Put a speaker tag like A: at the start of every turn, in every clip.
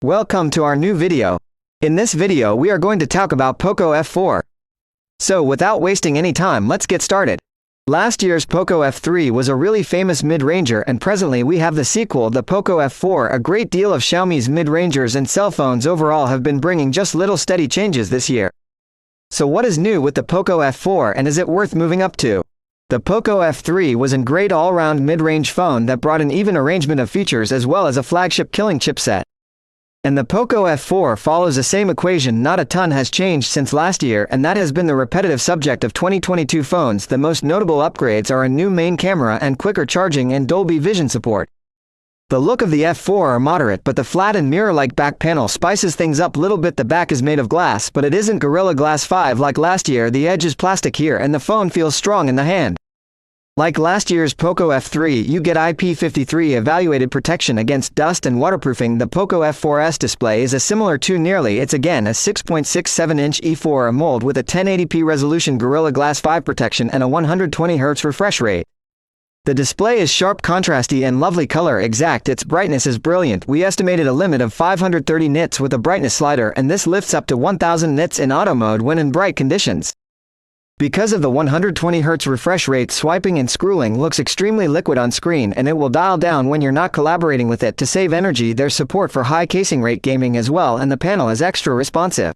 A: Welcome to our new video. In this video we are going to talk about Poco F4. So without wasting any time, let's get started. Last year's Poco F3 was a really famous mid-ranger, and presently we have the sequel, the Poco F4. A great deal of Xiaomi's mid-rangers and cell phones overall have been bringing just little steady changes this year. So what is new with the Poco F4, and is it worth moving up to? The Poco F3 was a great all-round mid-range phone that brought an even arrangement of features as well as a flagship killing chipset. And the Poco F4 follows the same equation. Not a ton has changed since last year, and that has been the repetitive subject of 2022 phones. The most notable upgrades are a new main camera and quicker charging and Dolby Vision support. The look of the F4 are moderate, but the flat and mirror-like back panel spices things up a little bit. The back is made of glass, but it isn't Gorilla Glass 5 like last year. The edge is plastic here, and the phone feels strong in the hand. Like last year's Poco F3, you get IP53 evaluated protection against dust and waterproofing. The Poco F4's display is a similar to nearly. It's again a 6.67-inch E4 AMOLED with a 1080p resolution, Gorilla Glass 5 protection, and a 120Hz refresh rate. The display is sharp, contrasty, and lovely color exact. Its brightness is brilliant. We estimated a limit of 530 nits with a brightness slider, and this lifts up to 1000 nits in auto mode when in bright conditions. Because of the 120Hz refresh rate, swiping and scrolling looks extremely liquid on screen, and it will dial down when you're not collaborating with it to save energy. There's support for high casing rate gaming as well, and the panel is extra responsive.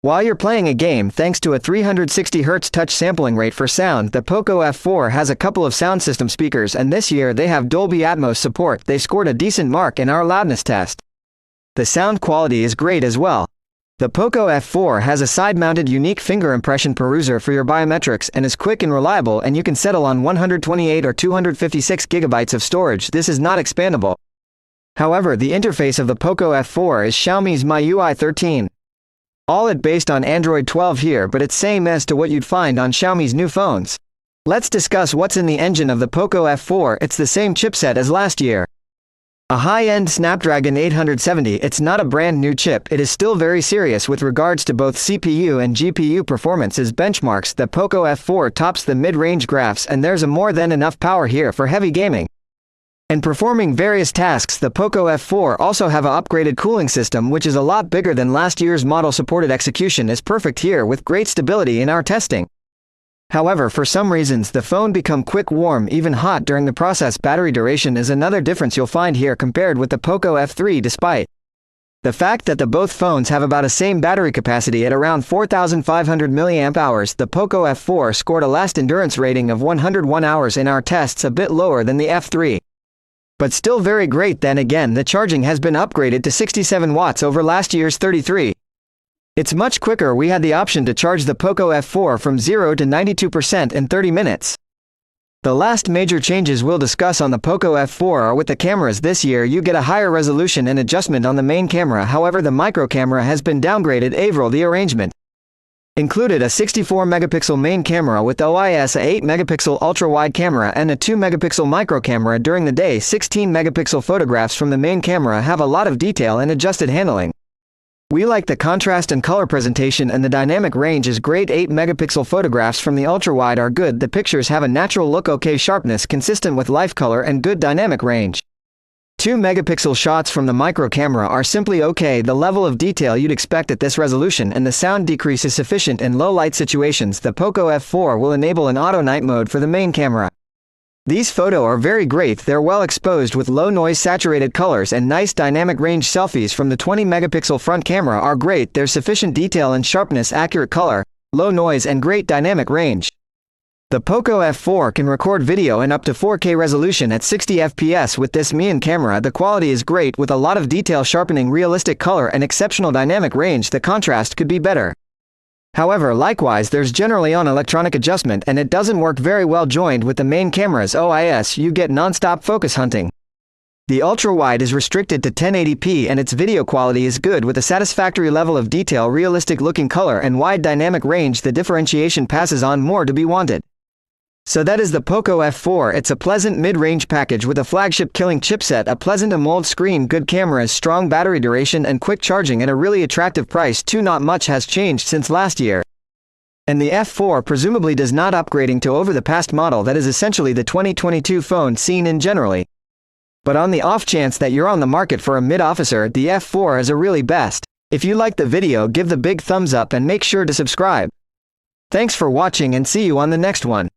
A: While you're playing a game, thanks to a 360Hz touch sampling rate for sound, the Poco F4 has a couple of sound system speakers, and this year they have Dolby Atmos support. They scored a decent mark in our loudness test. The sound quality is great as well. The Poco F4 has a side-mounted unique finger impression peruser for your biometrics and is quick and reliable, and you can settle on 128 or 256 GB of storage. This is not expandable. However, the interface of the Poco F4 is Xiaomi's MIUI 13. All it based on Android 12 here, but it's same as to what you'd find on Xiaomi's new phones. Let's discuss what's in the engine of the Poco F4. It's the same chipset as last year. A high-end Snapdragon 870, it's not a brand new chip. It is still very serious with regards to both CPU and GPU performance as benchmarks. The Poco F4 tops the mid-range graphs, and there's a more than enough power here for heavy gaming. And performing various tasks, the Poco F4 also have a upgraded cooling system which is a lot bigger than last year's model. Supported execution is perfect here with great stability in our testing. However, for some reasons the phone become quick warm, even hot during the process. Battery duration is another difference you'll find here compared with the Poco F3. Despite the fact that both phones have about the same battery capacity at around 4500 mAh, the Poco F4 scored a last endurance rating of 101 hours in our tests, a bit lower than the F3. But still very great. Then again, the charging has been upgraded to 67 watts over last year's 33. It's much quicker. We had the option to charge the Poco F4 from 0 to 92% in 30 minutes. The last major changes we'll discuss on the Poco F4 are with the cameras. This year you get a higher resolution and adjustment on the main camera. However, the micro camera has been downgraded. Overall, the arrangement included a 64-megapixel main camera with OIS, a 8-megapixel ultra-wide camera, and a 2-megapixel micro camera. During the day, 16-megapixel photographs from the main camera have a lot of detail and adjusted handling. We like the contrast and color presentation, and the dynamic range is great. 8-megapixel photographs from the ultra-wide are good. The pictures have a natural look, okay sharpness consistent with life color, and good dynamic range. 2-megapixel shots from the micro camera are simply okay, the level of detail you'd expect at this resolution, and the sound decrease is sufficient in low light situations. The Poco F4 will enable an auto night mode for the main camera. These photos are very great. They're well exposed with low noise, saturated colors, and nice dynamic range. Selfies from the 20-megapixel front camera are great. There's sufficient detail and sharpness, accurate color, low noise, and great dynamic range. The Poco F4 can record video in up to 4K resolution at 60 FPS with this main camera. The quality is great with a lot of detail, sharpening, realistic color, and exceptional dynamic range. The contrast could be better. However, likewise, there's generally on electronic adjustment, and it doesn't work very well joined with the main camera's OIS. You get non-stop focus hunting. The ultra-wide is restricted to 1080p, and its video quality is good with a satisfactory level of detail, realistic looking color, and wide dynamic range. The differentiation passes on more to be wanted. So that is the Poco F4. It's a pleasant mid-range package with a flagship killing chipset, a pleasant AMOLED screen, good cameras, strong battery duration, and quick charging at a really attractive price too. Not much has changed since last year. And the F4 presumably does not upgrading to over the past model that is essentially the 2022 phone seen in generally. But on the off chance that you're on the market for a mid-officer, the F4 is a really best. If you liked the video, give the big thumbs up and make sure to subscribe. Thanks for watching and see you on the next one.